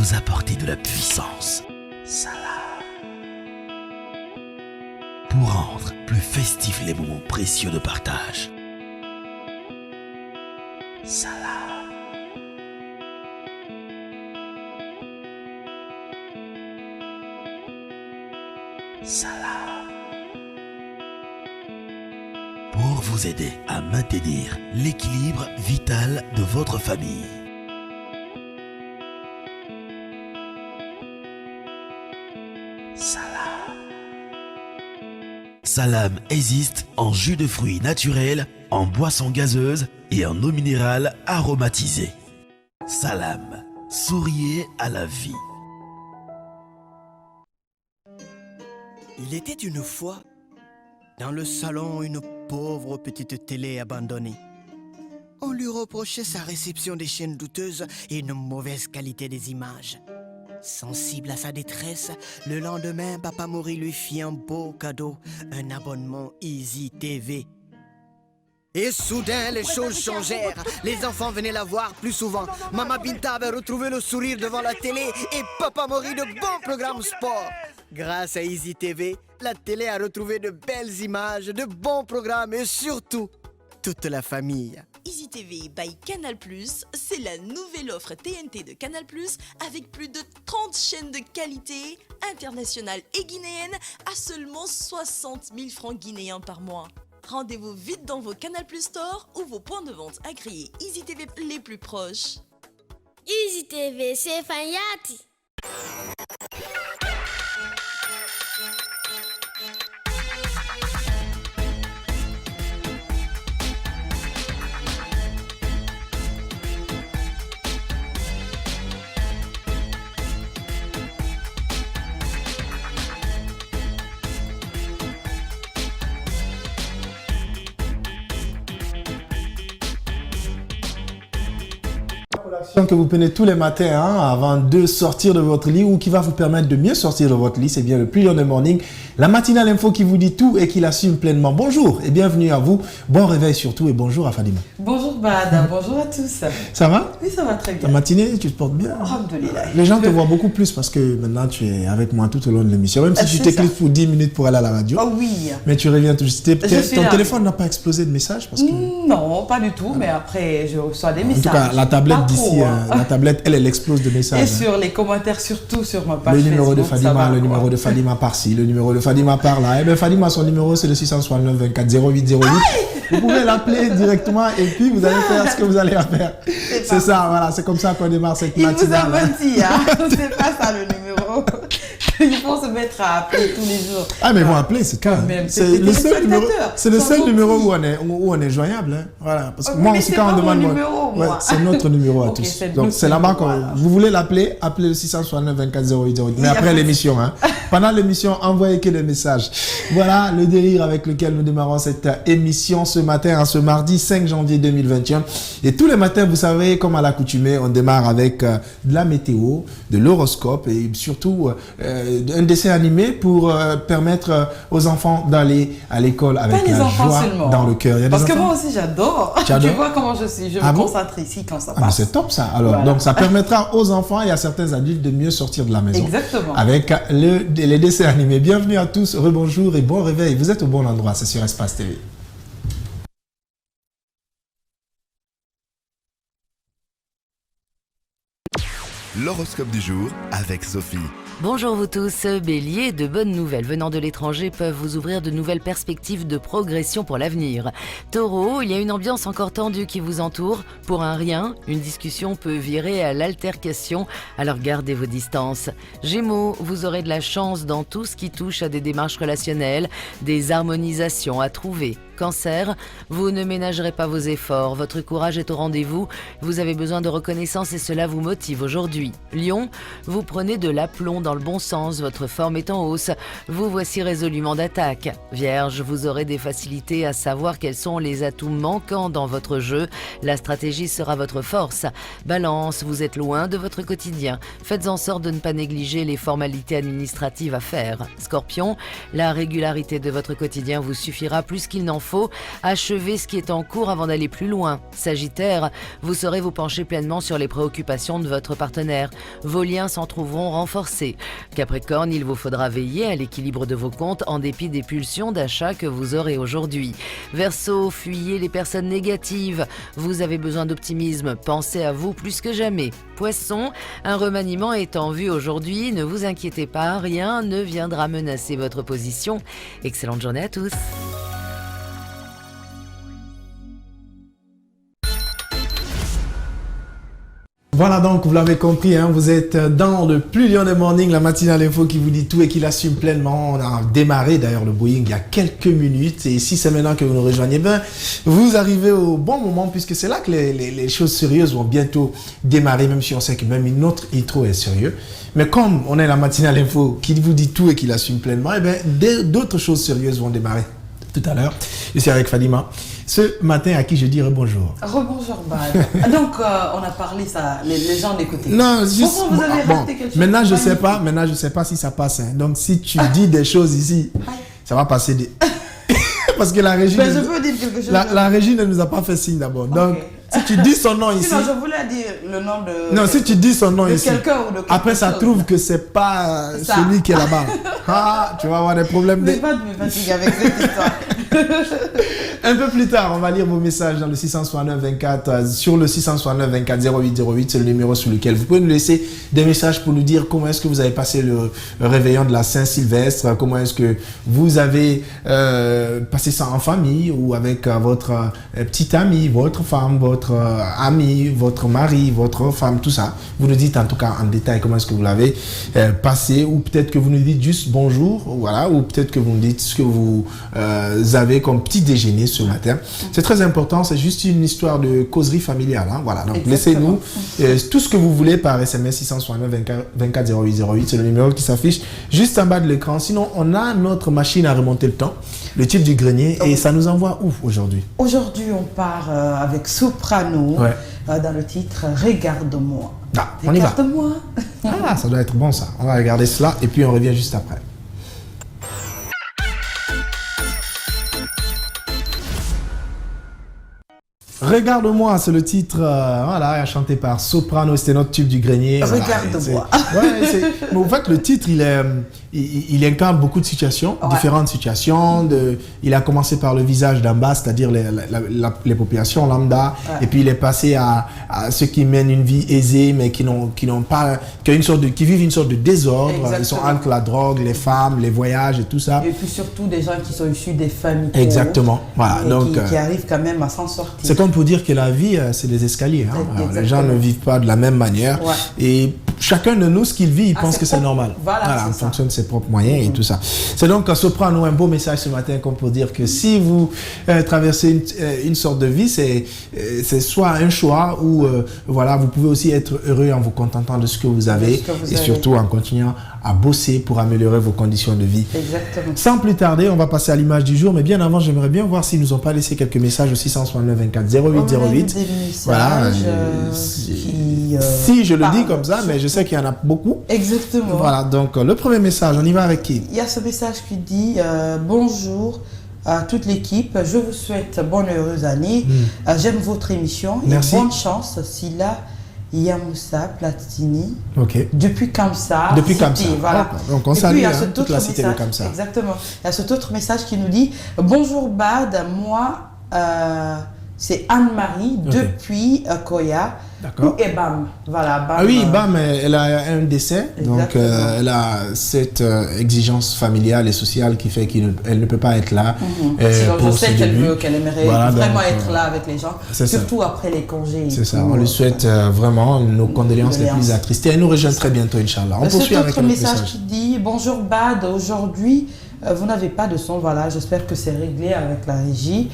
vous apporter de la puissance. Salam. Pour rendre plus festifs les moments précieux de partage. Salam. Salam. Pour vous aider à maintenir l'équilibre vital de votre famille. Salam. Salam existe en jus de fruits naturel, en boisson gazeuse et en eau minérale aromatisée. Salam, souriez à la vie. Il était une fois, dans le salon, une pauvre petite télé abandonnée. On lui reprochait sa réception des chaînes douteuses et une mauvaise qualité des images. Sensible à sa détresse, le lendemain, Papa Mori lui fit un beau cadeau, un abonnement Easy TV. Et soudain, les choses changèrent. Les enfants venaient la voir plus souvent. Maman Binta avait retrouvé le sourire devant la télé et Papa Mori de bons programmes sport. Grâce à Easy TV, la télé a retrouvé de belles images, de bons programmes et surtout, toute la famille. Easy TV by Canal+, c'est la nouvelle offre TNT de Canal+, avec plus de 30 chaînes de qualité, internationales et guinéennes, à seulement 60 000 francs guinéens par mois. Rendez-vous vite dans vos Canal+ Store ou vos points de vente agréés Easy TV les plus proches. Easy TV, c'est Fayati. Que vous prenez tous les matins avant de sortir de votre lit ou qui va vous permettre de mieux sortir de votre lit, c'est bien le Plus Young Morning, la matinale info qui vous dit tout et qui l'assume pleinement. Bonjour et bienvenue à vous, bon réveil surtout et bonjour à Fadima. Bonjour Bada, bonjour à tous. Ça va? Oui, ça va très bien. Ta matinée, tu te portes bien? Alhamdoulilah. Les gens te voient beaucoup plus parce que maintenant tu es avec moi tout au long de l'émission, même si tu t'écliques pour 10 minutes pour aller à la radio. Oh oui. Mais tu reviens tout de suite. Ton là. téléphone n'a pas explosé de messages parce que... Non, pas du tout, mais après je reçois des messages. En tout cas, la tablette Pas d'ici, trop, hein. la tablette, elle explose de messages. Et sur les commentaires, surtout sur ma page Le numéro Facebook, de Fadima, ça va, le numéro de Fadima par-ci, le numéro de Fadima par-là. Eh bien, Fadima, son numéro, c'est le 669 24 08 08. Vous pouvez l'appeler directement et puis vous allez faire ce que vous allez faire. C'est ça, voilà, c'est comme ça qu'on démarre cette matinale. Il vous a menti, hein. C'est pas ça le numéro. Ils vont se mettre à appeler tous les jours. Ah, mais ils vont appeler, c'est quand même. C'est le seul numéro, où on est joignable. Hein. Voilà, parce que moi aussi, quand on demande. Ouais, c'est notre numéro à tous. Donc, c'est là-bas qu'on. Vous voulez l'appeler, appelez le 669 24 08 08. Mais après l'émission, hein. Pendant l'émission, envoyez que des messages. Voilà le délire avec lequel nous démarrons cette émission ce matin, ce mardi 5 janvier 2021. Et tous les matins, vous savez, comme à l'accoutumée, on démarre avec de la météo, de l'horoscope et surtout un dessin animé pour permettre aux enfants d'aller à l'école avec la joie seulement. Dans le cœur. Parce que moi aussi, j'adore. Tu vois comment je suis. Je me concentre ici quand ça passe. C'est top ça. Alors, voilà. Donc ça permettra aux enfants et à certains adultes de mieux sortir de la maison. Exactement. Avec les dessins animés. Bienvenue à tous, rebonjour et bon réveil. Vous êtes au bon endroit, c'est sur Espace TV. L'horoscope du jour avec Sophie. Bonjour vous tous, Bélier, de bonnes nouvelles venant de l'étranger peuvent vous ouvrir de nouvelles perspectives de progression pour l'avenir. Taureau, il y a une ambiance encore tendue qui vous entoure. Pour un rien, une discussion peut virer à l'altercation, alors gardez vos distances. Gémeaux, vous aurez de la chance dans tout ce qui touche à des démarches relationnelles, des harmonisations à trouver. Cancer, vous ne ménagerez pas vos efforts, votre courage est au rendez-vous, vous avez besoin de reconnaissance et cela vous motive aujourd'hui. Lion, vous prenez de l'aplomb dans le bon sens, votre forme est en hausse, vous voici résolument d'attaque. Vierge, vous aurez des facilités à savoir quels sont les atouts manquants dans votre jeu, la stratégie sera votre force. Balance, vous êtes loin de votre quotidien, faites en sorte de ne pas négliger les formalités administratives à faire. Scorpion, la régularité de votre quotidien vous suffira plus qu'il n'en faut achever ce qui est en cours avant d'aller plus loin. Sagittaire, vous saurez vous pencher pleinement sur les préoccupations de votre partenaire. Vos liens s'en trouveront renforcés. Capricorne, il vous faudra veiller à l'équilibre de vos comptes en dépit des pulsions d'achat que vous aurez aujourd'hui. Verseau, fuyez les personnes négatives. Vous avez besoin d'optimisme. Pensez à vous plus que jamais. Poisson, un remaniement est en vue aujourd'hui. Ne vous inquiétez pas, rien ne viendra menacer votre position. Excellente journée à tous. Voilà, donc vous l'avez compris, hein, vous êtes dans le Plus Lion des Morning, la matinale info qui vous dit tout et qui l'assume pleinement. On a démarré d'ailleurs le Boeing il y a quelques minutes, et si c'est maintenant que vous nous rejoignez, ben, vous arrivez au bon moment, puisque c'est là que les choses sérieuses vont bientôt démarrer, même si on sait que même notre intro est sérieux. Mais comme on est la matinale info qui vous dit tout et qui l'assume pleinement, et ben, d'autres choses sérieuses vont démarrer tout à l'heure. Je suis avec Fadima. Ce matin, à qui je dirais bonjour. Rebonjour, Bad. Donc, on a parlé ça, les gens d'écouter. Non, juste... Pourquoi vous avez raté quelque chose? Maintenant, je sais pas si ça passe. Hein. Donc, si tu dis des choses ici, ça va passer des... Parce que la régie... Ben, je peux dire quelque chose. La régie ne nous a pas fait signe d'abord. Okay. Donc, si tu dis son nom ici... Sinon, je voulais dire le nom de... Non, si tu dis son nom ici... quelqu'un ou de quelque après, ça chose. trouve que c'est pas celui qui est là-bas. Ah, tu vas avoir des problèmes. Mais pas de me fatiguer avec cette histoire. Un peu plus tard, on va lire vos messages dans le 669 24 sur le 669 24 08 08. C'est le numéro sur lequel vous pouvez nous laisser des messages pour nous dire comment est-ce que vous avez passé le réveillon de la Saint-Sylvestre, comment est-ce que vous avez passé ça en famille ou avec votre petite amie, votre femme, votre ami, votre mari, votre femme, tout ça. Vous nous dites en tout cas en détail comment est-ce que vous l'avez passé, ou peut-être que vous nous dites juste bonjour, voilà, ou peut-être que vous nous dites ce que vous avez comme petit déjeuner ce matin. C'est très important, c'est juste une histoire de causerie familiale. Hein, voilà, donc laissez-nous tout ce que vous voulez par SMS 669 24 08 08, c'est le numéro qui s'affiche juste en bas de l'écran. Sinon, on a notre machine à remonter le temps, le type du grenier, et ça nous envoie où aujourd'hui? Aujourd'hui, on part avec Soprano dans le titre Regarde-moi. Ah, on y va. Regarde-moi. Ah, ça doit être bon ça. On va regarder cela et puis on revient juste après. Regarde-moi, c'est le titre voilà, chanté par Soprano, c'était notre tube du grenier. Regarde-moi. Mais en fait, le titre, il incarne beaucoup de situations, différentes situations. Il a commencé par le visage d'en bas, c'est-à-dire les populations lambda, et puis il est passé à ceux qui mènent une vie aisée, mais qui vivent une sorte de désordre. Exactement. Ils sont entre la drogue, les femmes, les voyages et tout ça. Et puis surtout des gens qui sont issus des familles pauvres. Exactement. Voilà, donc, qui arrivent quand même à s'en sortir. C'est comme pour dire que la vie, c'est des escaliers. Hein. Alors, les gens ne vivent pas de la même manière. Et chacun de nous, ce qu'il vit, il pense que c'est normal. Voilà, en fonction de ses propres moyens et tout ça. C'est donc à Soprano un beau message ce matin comme pour dire que si vous traversez une sorte de vie, c'est soit un choix ou voilà, vous pouvez aussi être heureux en vous contentant de ce que vous avez et surtout en continuant à bosser pour améliorer vos conditions de vie. Exactement. Sans plus tarder, on va passer à l'image du jour, mais bien avant, j'aimerais bien voir s'ils nous ont pas laissé quelques messages au 669 24 08 08. Voilà. Si je le dis comme ça, mais je sais qu'il y en a beaucoup. Exactement. Voilà, donc le premier message, on y va avec qui? Il y a ce message qui dit bonjour à toute l'équipe, je vous souhaite bonne heureuse année. J'aime votre émission. Merci. Et bonne chance, Silla Yamoussa Platini. Ok. Depuis Kamsa. Depuis Kamsa. Voilà. Donc on salue toute la cité de Kamsa. Exactement. Il y a cet autre message qui nous dit bonjour Bad, moi c'est Anne-Marie depuis Koya. D'accord. Et Bam. Voilà, Bam. Ah oui, Bam, elle a un décès. Exactement. Donc elle a cette exigence familiale et sociale qui fait qu'elle ne peut pas être là. Sinon, je sais qu'elle aimerait vraiment être là avec les gens. Surtout après les congés. C'est ça. On lui souhaite vraiment nos condoléances les plus attristées. Elle nous rejoint très bientôt, Inch'Allah. On poursuit avec un autre message qui dit bonjour Bad, aujourd'hui vous n'avez pas de son, voilà, j'espère que c'est réglé avec la régie.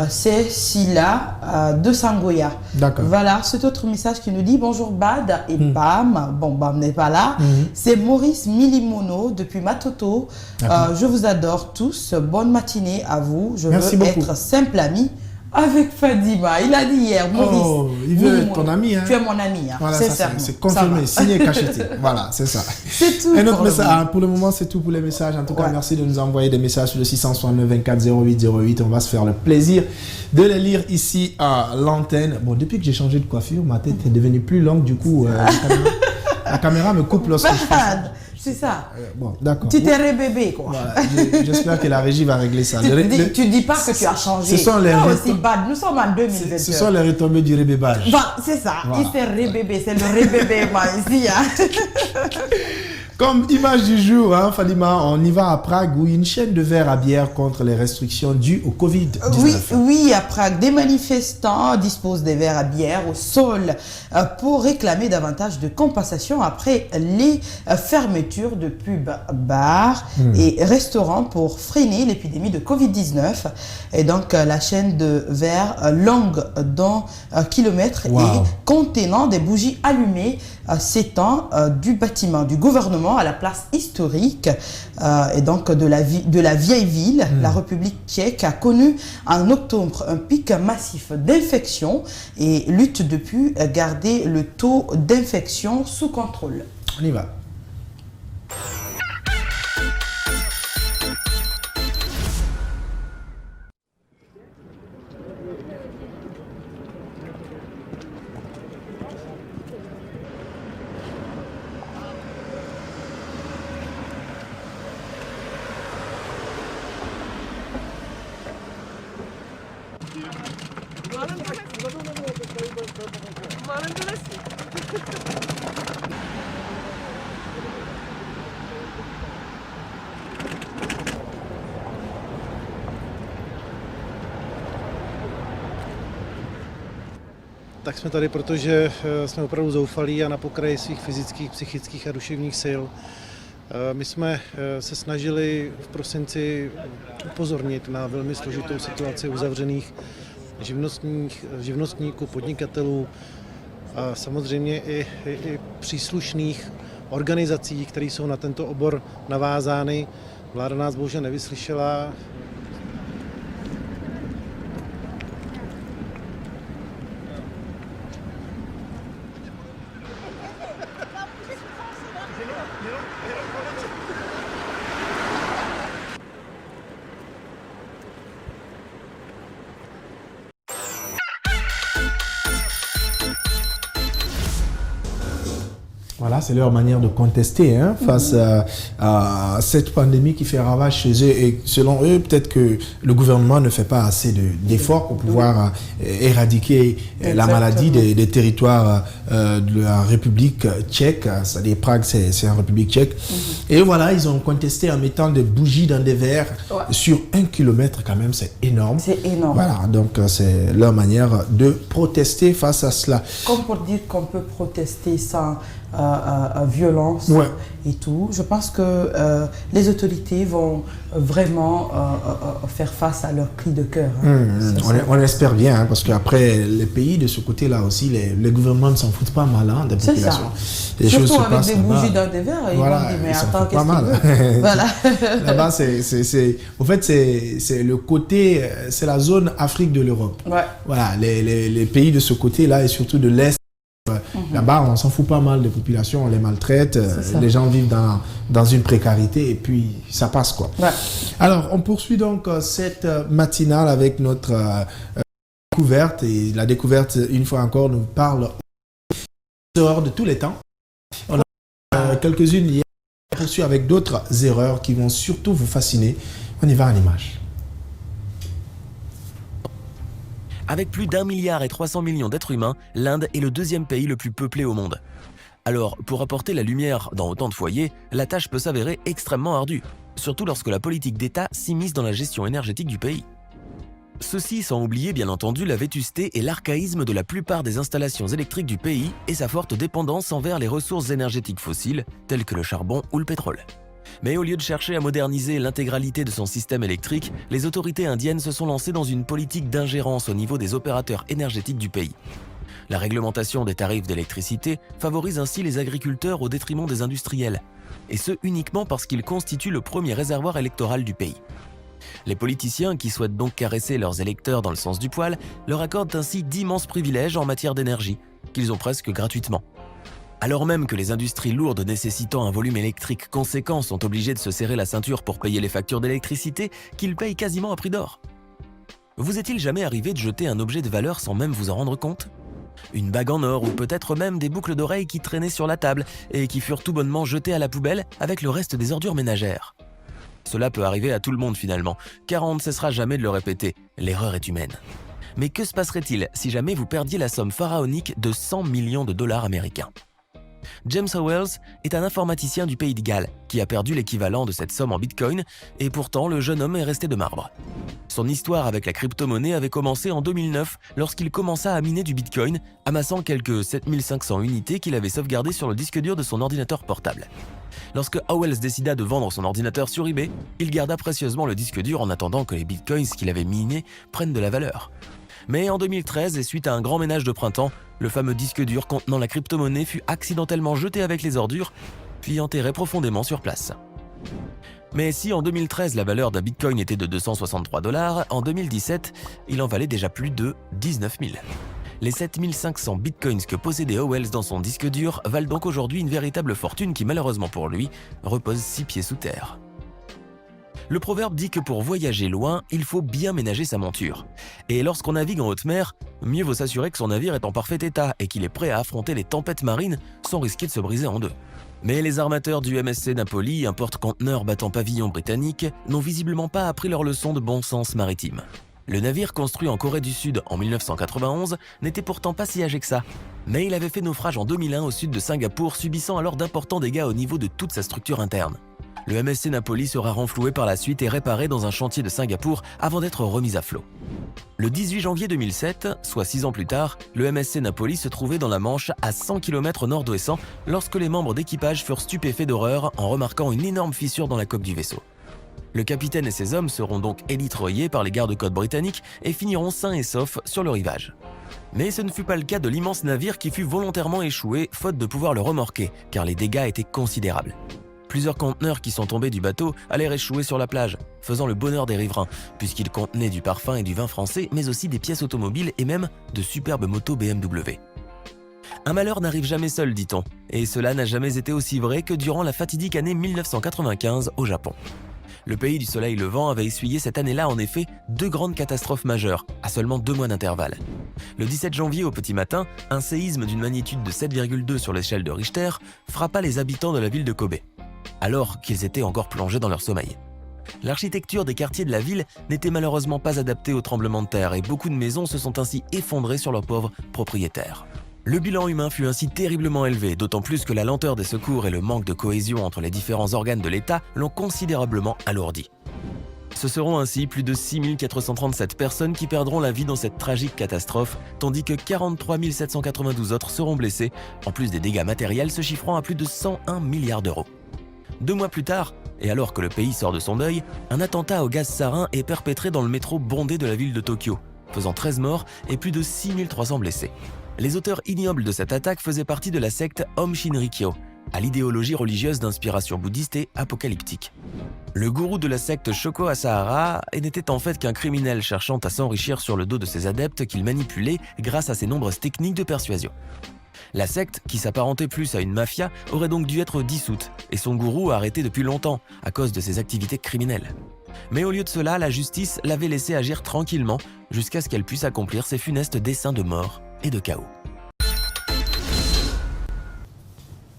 C'est Silla de Sangoya. D'accord. Voilà, cet autre message qui nous dit bonjour Bad et Bam. Bon, Bam n'est pas là. C'est Maurice Milimono depuis Matoto. Je vous adore tous. Bonne matinée à vous. Je veux être simple ami avec Fadima. Il a dit hier, Maurice. Oh, il veut ton ami. Hein. Tu es mon ami. Hein. Voilà, c'est confirmé, signé, cacheté. Voilà, c'est ça. C'est tout. Un autre message. Pour le moment, c'est tout pour les messages. En tout cas, merci de nous envoyer des messages sur le 669 24 08 08. On va se faire le plaisir de les lire ici à l'antenne. Bon, depuis que j'ai changé de coiffure, ma tête est devenue plus longue. Du coup, la caméra me coupe lorsque je fais ça. C'est ça. Bon, d'accord. Tu t'es rébébé, quoi. Voilà, j'espère que la régie va régler ça. Tu dis pas que tu as changé. Ce sont les aussi bad. Nous sommes en 2022. Ce sont les retombées du rébébage. Bon, c'est ça. Voilà. Il s'est rébébé. C'est le rébébé, moi, ici. Hein. Comme image du jour, hein, Fadima, on y va à Prague où une chaîne de verre à bière contre les restrictions dues au Covid-19. Oui, à Prague, des manifestants disposent des verres à bière au sol pour réclamer davantage de compensation après les fermetures de pubs, bars et restaurants pour freiner l'épidémie de Covid-19. Et donc, la chaîne de verre longue d'un kilomètre et contenant des bougies allumées s'étend du bâtiment du gouvernement à la place historique et donc de la vieille ville. La République tchèque a connu en octobre un pic massif d'infection et lutte depuis à garder le taux d'infection sous contrôle. On y va. Tak jsme tady, protože jsme opravdu zoufalí a na pokraji svých fyzických, psychických a duševních sil. My jsme se snažili v prosinci upozornit na velmi složitou situaci uzavřených živnostníků, podnikatelů a samozřejmě i příslušných organizací, které jsou na tento obor navázány. Vláda nás bohužel nevyslyšela. Voilà, c'est leur manière de contester face à cette pandémie qui fait ravage chez eux. Et selon eux, peut-être que le gouvernement ne fait pas assez d'efforts pour pouvoir éradiquer la maladie des territoires de la République tchèque. C'est-à-dire Prague, c'est en République tchèque. Et voilà, ils ont contesté en mettant des bougies dans des verres sur 1 kilomètre quand même, c'est énorme. C'est énorme. Voilà, donc c'est leur manière de protester face à cela. Comme pour dire qu'on peut protester sans violence et tout. Je pense que les autorités vont vraiment faire face à leurs cris de cœur. On espère bien, parce qu'après, les pays de ce côté-là aussi, les gouvernements ne s'en foutent pas mal des populations. Les choses se passent avec des bougies dans des verres, et ils vont dire, mais attends, qu'est-ce que tu veux? Voilà. Là-bas, en fait, c'est le côté, c'est la zone Afrique de l'Europe. Voilà, les pays de ce côté-là, et surtout de l'Est, là-bas, on s'en fout pas mal des populations, on les maltraite, les gens vivent dans une précarité et puis ça passe quoi. Alors, on poursuit donc cette matinale avec notre découverte et la découverte, une fois encore, nous parle des erreurs de tous les temps. On a quelques-unes hier, on poursuit avec d'autres erreurs qui vont surtout vous fasciner. On y va en image. Avec plus d'1,3 milliard d'êtres humains, l'Inde est le deuxième pays le plus peuplé au monde. Alors, pour apporter la lumière dans autant de foyers, la tâche peut s'avérer extrêmement ardue, surtout lorsque la politique d'État s'immisce dans la gestion énergétique du pays. Ceci sans oublier bien entendu la vétusté et l'archaïsme de la plupart des installations électriques du pays et sa forte dépendance envers les ressources énergétiques fossiles, telles que le charbon ou le pétrole. Mais au lieu de chercher à moderniser l'intégralité de son système électrique, les autorités indiennes se sont lancées dans une politique d'ingérence au niveau des opérateurs énergétiques du pays. La réglementation des tarifs d'électricité favorise ainsi les agriculteurs au détriment des industriels, et ce uniquement parce qu'ils constituent le premier réservoir électoral du pays. Les politiciens, qui souhaitent donc caresser leurs électeurs dans le sens du poil, leur accordent ainsi d'immenses privilèges en matière d'énergie, qu'ils ont presque gratuitement. Alors même que les industries lourdes nécessitant un volume électrique conséquent sont obligées de se serrer la ceinture pour payer les factures d'électricité qu'ils payent quasiment à prix d'or. Vous est-il jamais arrivé de jeter un objet de valeur sans même vous en rendre compte ? Une bague en or ou peut-être même des boucles d'oreilles qui traînaient sur la table et qui furent tout bonnement jetées à la poubelle avec le reste des ordures ménagères. Cela peut arriver à tout le monde finalement, car on ne cessera jamais de le répéter, l'erreur est humaine. Mais que se passerait-il si jamais vous perdiez la somme pharaonique de 100 millions de dollars américains ? James Howells est un informaticien du pays de Galles qui a perdu l'équivalent de cette somme en bitcoin et pourtant le jeune homme est resté de marbre. Son histoire avec la crypto-monnaie avait commencé en 2009 lorsqu'il commença à miner du bitcoin, amassant quelques 7500 unités qu'il avait sauvegardées sur le disque dur de son ordinateur portable. Lorsque Howells décida de vendre son ordinateur sur eBay, il garda précieusement le disque dur en attendant que les bitcoins qu'il avait minés prennent de la valeur. Mais en 2013, et suite à un grand ménage de printemps, le fameux disque dur contenant la crypto-monnaie fut accidentellement jeté avec les ordures, puis enterré profondément sur place. Mais si en 2013 la valeur d'un bitcoin était de 263 $, en 2017, il en valait déjà plus de 19 000. Les 7500 bitcoins que possédait Howells dans son disque dur valent donc aujourd'hui une véritable fortune qui, malheureusement pour lui, repose 6 pieds sous terre. Le proverbe dit que pour voyager loin, il faut bien ménager sa monture. Et lorsqu'on navigue en haute mer, mieux vaut s'assurer que son navire est en parfait état et qu'il est prêt à affronter les tempêtes marines sans risquer de se briser en deux. Mais les armateurs du MSC Napoli, un porte-conteneur battant pavillon britannique, n'ont visiblement pas appris leur leçon de bon sens maritime. Le navire construit en Corée du Sud en 1991 n'était pourtant pas si âgé que ça, mais il avait fait naufrage en 2001 au sud de Singapour, subissant alors d'importants dégâts au niveau de toute sa structure interne. Le MSC Napoli sera renfloué par la suite et réparé dans un chantier de Singapour avant d'être remis à flot. Le 18 janvier 2007, soit 6 ans plus tard, le MSC Napoli se trouvait dans la Manche à 100 km nord-ouest lorsque les membres d'équipage furent stupéfaits d'horreur en remarquant une énorme fissure dans la coque du vaisseau. Le capitaine et ses hommes seront donc élitreillés par les gardes-côtes britanniques et finiront sains et saufs sur le rivage. Mais ce ne fut pas le cas de l'immense navire qui fut volontairement échoué faute de pouvoir le remorquer, car les dégâts étaient considérables. Plusieurs conteneurs qui sont tombés du bateau allèrent échouer sur la plage, faisant le bonheur des riverains, puisqu'ils contenaient du parfum et du vin français, mais aussi des pièces automobiles et même de superbes motos BMW. Un malheur n'arrive jamais seul, dit-on, et cela n'a jamais été aussi vrai que durant la fatidique année 1995 au Japon. Le pays du soleil levant avait essuyé cette année-là en effet 2 grandes catastrophes majeures, à seulement 2 mois d'intervalle. Le 17 janvier au petit matin, un séisme d'une magnitude de 7,2 sur l'échelle de Richter frappa les habitants de la ville de Kobe, alors qu'ils étaient encore plongés dans leur sommeil. L'architecture des quartiers de la ville n'était malheureusement pas adaptée au tremblement de terre et beaucoup de maisons se sont ainsi effondrées sur leurs pauvres propriétaires. Le bilan humain fut ainsi terriblement élevé, d'autant plus que la lenteur des secours et le manque de cohésion entre les différents organes de l'État l'ont considérablement alourdi. Ce seront ainsi plus de 6 437 personnes qui perdront la vie dans cette tragique catastrophe, tandis que 43 792 autres seront blessés, en plus des dégâts matériels se chiffrant à plus de 101 milliards d'euros. 2 mois plus tard, et alors que le pays sort de son deuil, un attentat au gaz sarin est perpétré dans le métro bondé de la ville de Tokyo, faisant 13 morts et plus de 6 300 blessés. Les auteurs ignobles de cette attaque faisaient partie de la secte Aum Shinrikyo, à l'idéologie religieuse d'inspiration bouddhiste et apocalyptique. Le gourou de la secte Shoko Asahara n'était en fait qu'un criminel cherchant à s'enrichir sur le dos de ses adeptes qu'il manipulait grâce à ses nombreuses techniques de persuasion. La secte, qui s'apparentait plus à une mafia, aurait donc dû être dissoute, et son gourou arrêté depuis longtemps, à cause de ses activités criminelles. Mais au lieu de cela, la justice l'avait laissé agir tranquillement, jusqu'à ce qu'elle puisse accomplir ses funestes desseins de mort et de chaos.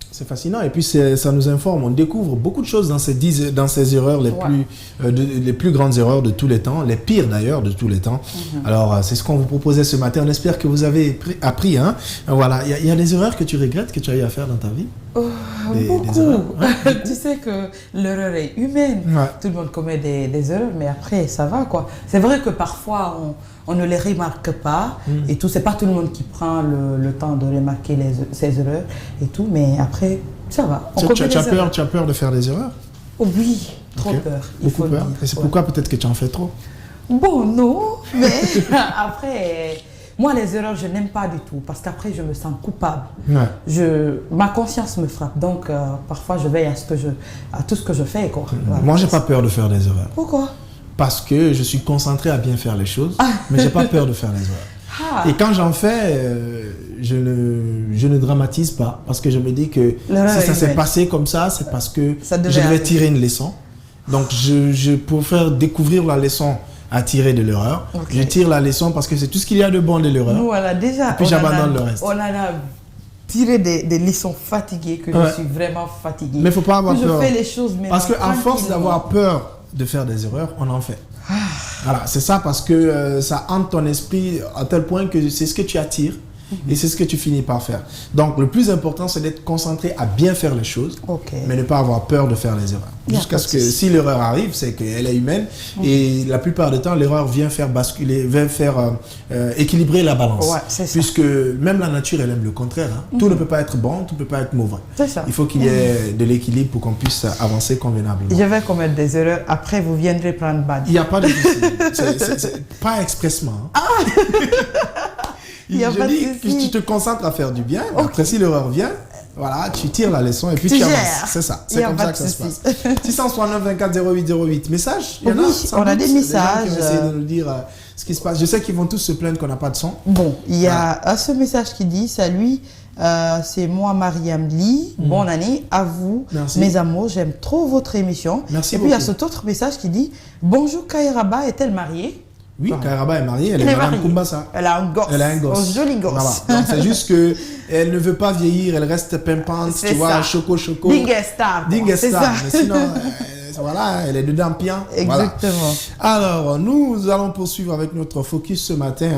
C'est fascinant et puis ça nous informe, on découvre beaucoup de choses dans ces erreurs, les plus grandes erreurs de tous les temps, les pires d'ailleurs de tous les temps. Alors c'est ce qu'on vous proposait ce matin, on espère que vous avez appris. Hein. Voilà, il y a des erreurs que tu regrettes, que tu as eu à faire dans ta vie? Beaucoup. Tu sais que l'erreur est humaine, tout le monde commet des erreurs, mais après ça va quoi. C'est vrai que parfois on ne les remarque pas et tout. C'est pas tout le monde qui prend le temps de remarquer ces erreurs et tout, mais après, ça va. Tu as peur de faire des erreurs? Oh, oui, trop peur. Beaucoup peur. Et c'est pourquoi peut-être que tu en fais trop? Bon, non, mais après, moi les erreurs, je n'aime pas du tout parce qu'après, je me sens coupable. Ma conscience me frappe, donc parfois, je veille à tout ce que je fais. Quoi. Voilà. Moi, j'ai pas peur de faire des erreurs. Pourquoi? parce que je suis concentré à bien faire les choses, mais j'ai pas peur de faire les erreurs. Et quand j'en fais, je ne dramatise pas, parce que je me dis que si ça s'est passé comme ça, c'est parce que je devais tirer une leçon. Donc, pour faire découvrir la leçon à tirer de l'erreur, je tire la leçon parce que c'est tout ce qu'il y a de bon de l'erreur. Nous, voilà, déjà, et puis j'abandonne le reste. On en a tiré des leçons fatiguées, que je suis vraiment fatigué. Mais il ne faut pas avoir peur. Je fais les choses parce qu'à force d'avoir peur de faire des erreurs, on en fait. Voilà, c'est ça, parce que ça hante ton esprit à tel point que c'est ce que tu attires et c'est ce que tu finis par faire. Donc, le plus important, c'est d'être concentré à bien faire les choses, mais ne pas avoir peur de faire les erreurs. Jusqu'à ce que, si l'erreur arrive, c'est qu'elle est humaine et la plupart du temps, l'erreur vient faire basculer, vient faire équilibrer la balance. Puisque même la nature, elle aime le contraire. Tout ne peut pas être bon, tout ne peut pas être mauvais. Il faut qu'il y ait de l'équilibre pour qu'on puisse avancer convenablement. Je vais commettre des erreurs, après vous viendrez prendre badge. Il n'y a pas de souci. Pas expressement. Je dis que tu te concentres à faire du bien. Après, si l'erreur vient, voilà, tu tires la leçon et puis tu avances. C'est ça. C'est comme ça que ça se passe. 669 24 08 08. Message? Oui, on a des messages. Des gens qui essaient de nous dire ce qui se passe. Je sais qu'ils vont tous se plaindre qu'on n'a pas de son. Bon, il y a ce message qui dit: salut, c'est moi Mariam Lee. Bonne année à vous. Merci. Mes amours, j'aime trop votre émission. Merci et puis il y a cet autre message qui dit: bonjour, Kairaba est-elle mariée? Oui, Kairaba est mariée, elle est Madame Kumbasa. Elle a un gosse. Elle a un gosse. Un joli gosse. Voilà. C'est juste qu'elle ne veut pas vieillir, elle reste pimpante, tu vois, choco. Dingestar. Dingestar. Mais sinon, voilà, elle est dedans bien. Exactement. Voilà. Alors, nous allons poursuivre avec notre focus ce matin,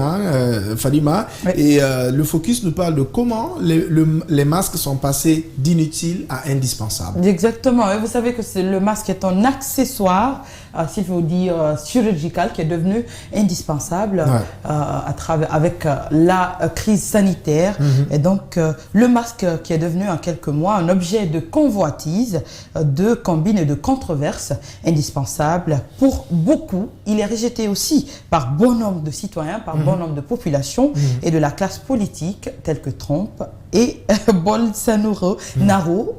Fadima. Oui. Et le focus nous parle de comment les masques sont passés d'inutiles à indispensables. Exactement. Et vous savez que le masque est un accessoire, s'il faut dire chirurgical, qui est devenu indispensable avec la crise sanitaire. Et donc, le masque qui est devenu en quelques mois un objet de convoitise, de combine et de controverse indispensable pour beaucoup. Il est rejeté aussi par bon nombre de citoyens, par bon nombre de populations et de la classe politique, telle que Trump et Bolsonaro,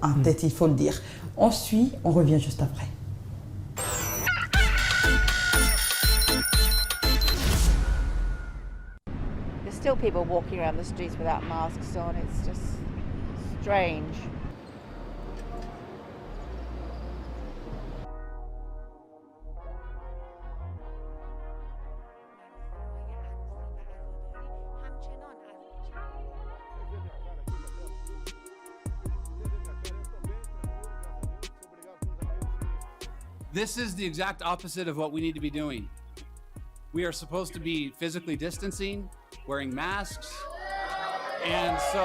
en tête, il faut le dire. On suit, on revient juste après. There's still people walking around the streets without masks on. It's just strange. This is the exact opposite of what we need to be doing. We are supposed to be physically distancing, wearing masks, and so...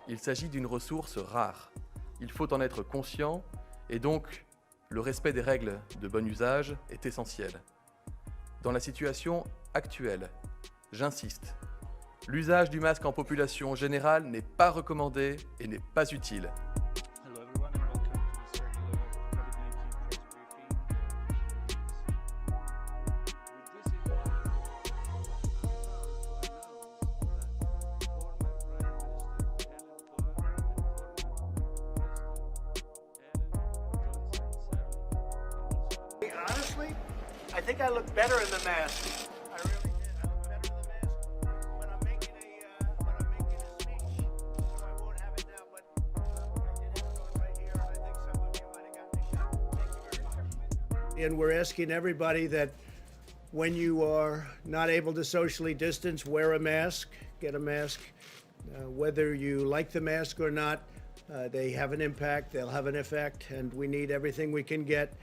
Il s'agit d'une ressource rare. Il faut en être conscient et donc le respect des règles de bon usage est essentiel. Dans la situation actuelle, j'insiste, l'usage du masque en population générale n'est pas recommandé et n'est pas utile. Honestly, I think I look better in the mask. I really did. I look better in the mask when I'm making a speech. So I won't have it now, but I did have it on right here, and I think some of you might have gotten the shot. Thank you very much. And we're asking everybody that when you are not able to socially distance, wear a mask, get a mask. Whether you like the mask or not, they have an impact, they'll have an effect, and we need everything we can get.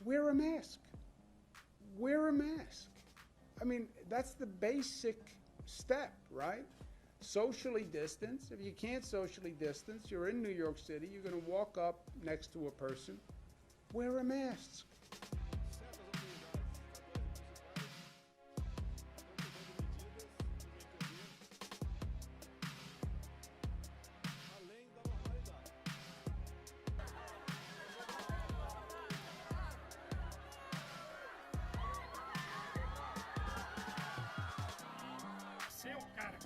Wear a mask. Wear a mask. I mean, that's the basic step, right? Socially distance. If you can't socially distance, you're in New York City, you're going to walk up next to a person, wear a mask. Você é o cara.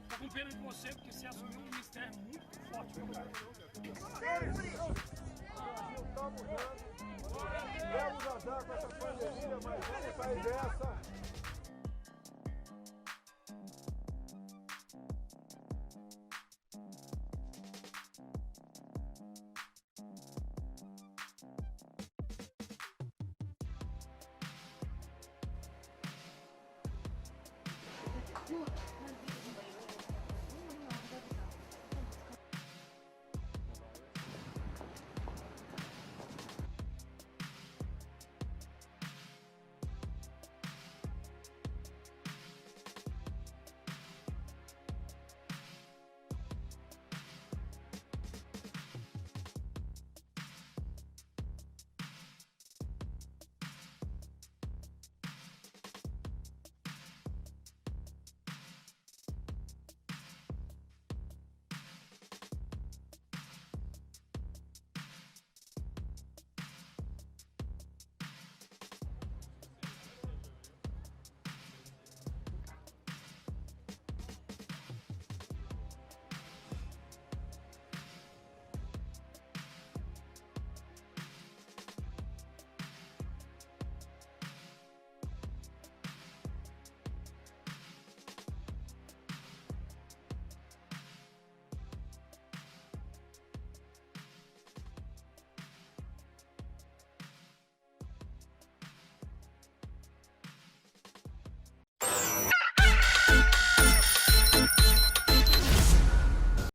Tô com pena de você porque você assumiu um mistério muito forte, meu cara. Vamos azar com essa pandemia, mas vamos sair dessa.